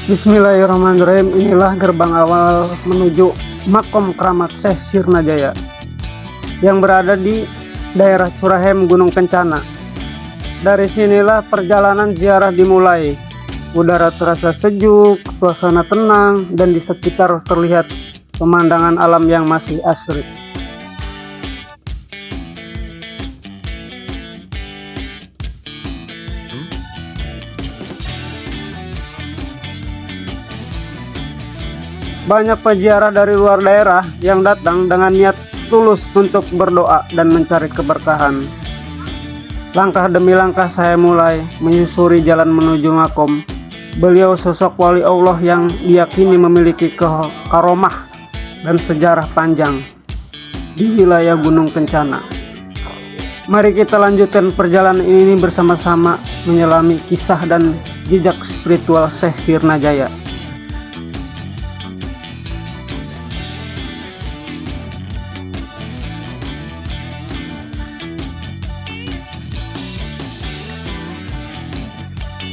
Bismillahirrahmanirrahim. Inilah gerbang awal menuju Makom Keramat Syekh Sirnajaya yang berada di daerah Curahem, Gunung Kencana. Dari sinilah perjalanan ziarah dimulai. Udara terasa sejuk, suasana tenang, dan di sekitar terlihat pemandangan alam yang masih asri. Banyak peziarah dari luar daerah yang datang dengan niat tulus untuk berdoa dan mencari keberkahan. Langkah demi langkah saya mulai menyusuri jalan menuju makom. Beliau sosok wali Allah yang diyakini memiliki karomah dan sejarah panjang di wilayah Gunung Kencana. Mari kita lanjutkan perjalanan ini bersama-sama menyelami kisah dan jejak spiritual Syekh Sirnajaya.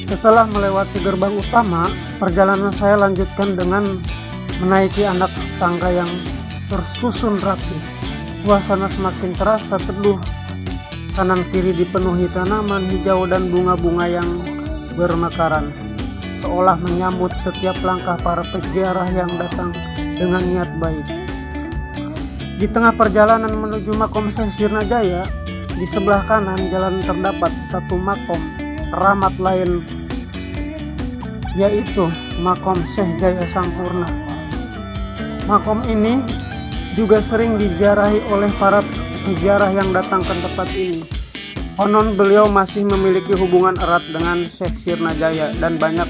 Setelah melewati gerbang utama, perjalanan saya lanjutkan dengan menaiki anak tangga yang tersusun rapi. Suasana semakin terasa teduh. Kanan kiri dipenuhi tanaman hijau dan bunga-bunga yang bermekaran, seolah menyambut setiap langkah para peziarah yang datang dengan niat baik. Di tengah perjalanan menuju makom Syekh Sirnajaya, di sebelah kanan jalan terdapat satu makom keramat lain, yaitu makom Syekh Jaya Sampurna. Makom ini juga sering diziarahi oleh para peziarah yang datang ke tempat ini. Konon beliau masih memiliki hubungan erat dengan Syekh Sirnajaya dan banyak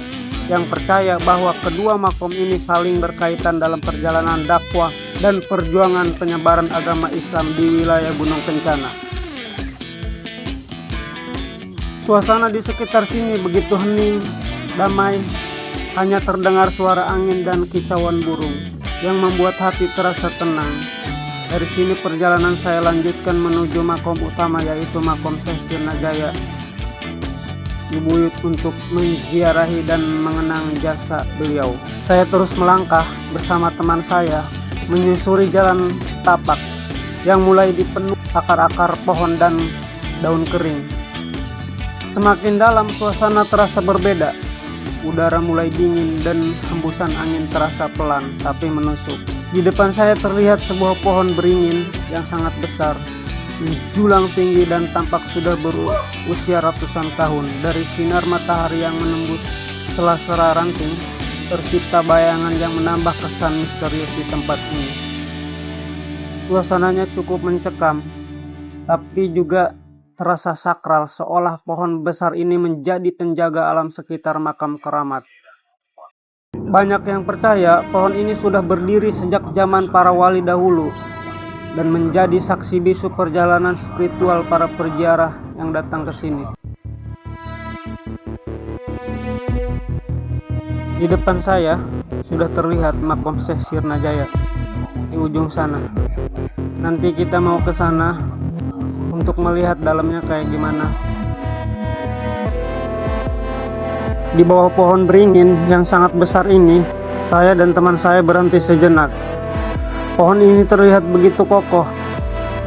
yang percaya bahwa kedua makom ini saling berkaitan dalam perjalanan dakwah dan perjuangan penyebaran agama Islam di wilayah Gunung Kencana. Suasana di sekitar sini begitu hening, damai, hanya terdengar suara angin dan kicauan burung yang membuat hati terasa tenang. Dari sini perjalanan saya lanjutkan menuju makom utama, yaitu makom Syekh Sirnajaya di Buyut untuk menziarahi dan mengenang jasa beliau. Saya terus melangkah bersama teman saya menyusuri jalan tapak yang mulai dipenuhi akar-akar pohon dan daun kering. Semakin dalam suasana terasa berbeda. Udara mulai dingin dan hembusan angin terasa pelan tapi menusuk. Di depan saya terlihat sebuah pohon beringin yang sangat besar, menjulang tinggi dan tampak sudah berusia ratusan tahun. Dari sinar matahari yang menembus sela-sela ranting, tercipta bayangan yang menambah kesan misterius di tempat ini. Suasananya cukup mencekam, tapi juga terasa sakral, seolah pohon besar ini menjadi penjaga alam sekitar makam keramat. Banyak yang percaya pohon ini sudah berdiri sejak zaman para wali dahulu dan menjadi saksi bisu perjalanan spiritual para peziarah yang datang ke sini. Di depan saya sudah terlihat makom Syekh Sirnajaya di ujung sana. Nanti kita mau ke sana untuk melihat dalamnya kayak gimana. Di bawah pohon beringin yang sangat besar ini, saya dan teman saya berhenti sejenak. Pohon ini terlihat begitu kokoh.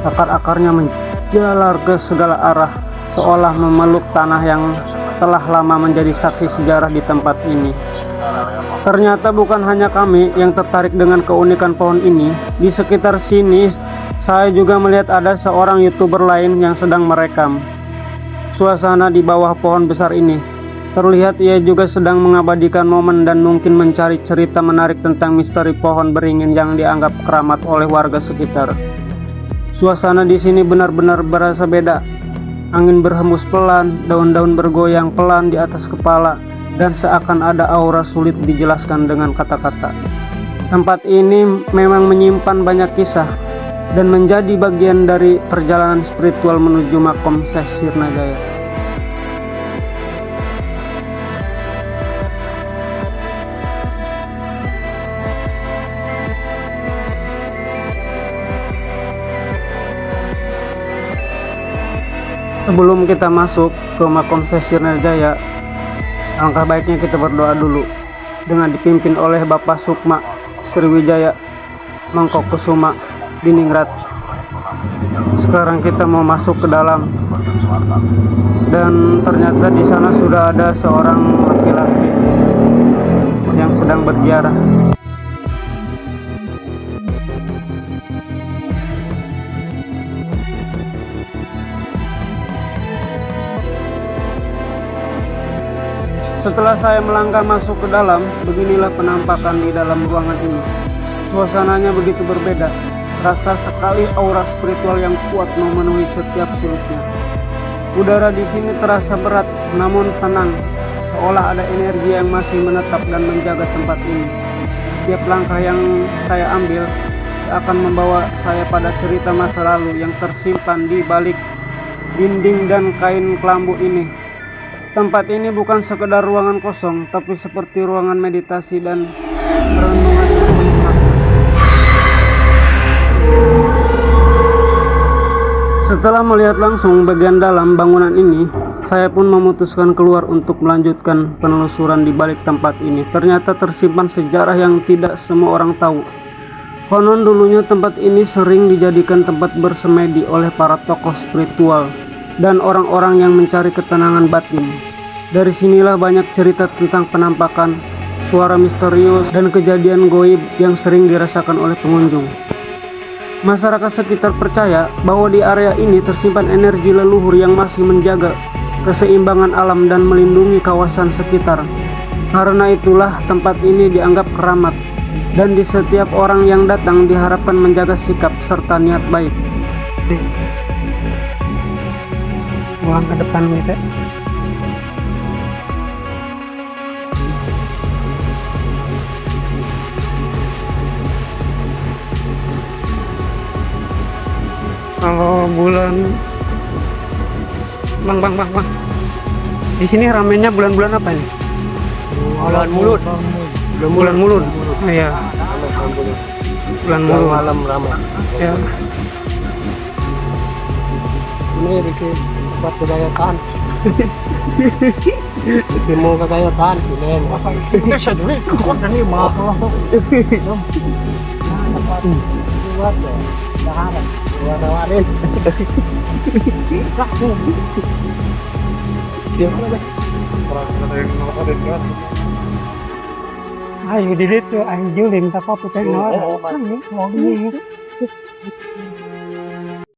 Akar-akarnya menjalar ke segala arah, seolah memeluk tanah yang telah lama menjadi saksi sejarah di tempat ini. Ternyata bukan hanya kami yang tertarik dengan keunikan pohon ini. Di sekitar sini saya juga melihat ada seorang YouTuber lain yang sedang merekam suasana di bawah pohon besar ini. Terlihat ia juga sedang mengabadikan momen dan mungkin mencari cerita menarik tentang misteri pohon beringin yang dianggap keramat oleh warga sekitar. Suasana di sini benar-benar berasa beda. Angin berhembus pelan, daun-daun bergoyang pelan di atas kepala, dan seakan ada aura sulit dijelaskan dengan kata-kata. Tempat ini memang menyimpan banyak kisah dan menjadi bagian dari perjalanan spiritual menuju makom Syekh Sirnajaya. Sebelum kita masuk ke makom Syekh Sirnajaya, alangkah baiknya kita berdoa dulu. dengan dipimpin oleh Bapak Sukma Sriwijaya Mangkokusuma Diningrat. Sekarang kita mau masuk ke dalam, dan ternyata di sana sudah ada seorang laki-laki yang sedang berziarah. Setelah saya melangkah masuk ke dalam, beginilah penampakan di dalam ruangan ini. Suasananya begitu berbeda. Rasa sekali aura spiritual yang kuat memenuhi setiap sulitnya. Udara di sini terasa berat namun tenang, seolah ada energi yang masih menetap dan menjaga tempat ini. Setiap langkah yang saya ambil akan membawa saya pada cerita masa lalu yang tersimpan di balik dinding dan kain kelambu ini. Tempat ini bukan sekedar ruangan kosong, tapi seperti ruangan meditasi dan renungan. Setelah melihat langsung bagian dalam bangunan ini, saya pun memutuskan keluar untuk melanjutkan penelusuran di balik tempat ini. Ternyata tersimpan sejarah yang tidak semua orang tahu. Konon dulunya tempat ini sering dijadikan tempat bersemedi oleh para tokoh spiritual dan orang-orang yang mencari ketenangan batin. Dari sinilah banyak cerita tentang penampakan, suara misterius, dan kejadian goib yang sering dirasakan oleh pengunjung. Masyarakat sekitar percaya bahwa di area ini tersimpan energi leluhur yang masih menjaga keseimbangan alam dan melindungi kawasan sekitar. Karena itulah tempat ini dianggap keramat, dan di setiap orang yang datang diharapkan menjaga sikap serta niat baik. Pulang ke depan gitu. Kalau bulan bang, di sini ramenya bulan-bulan apa ini? Bulan mulut. Bulan mulut. Oh, iya. Bulan mulut. Malam ramai. Ya. Ini bikin buat kegayaan. Bikin mau kegayaan ini. Bisa duit kok ini mahal. Buat ya. Tahan. Warin. Ayo dilihat tuh, ayo juling tak apa putih nol. Ini mau ini.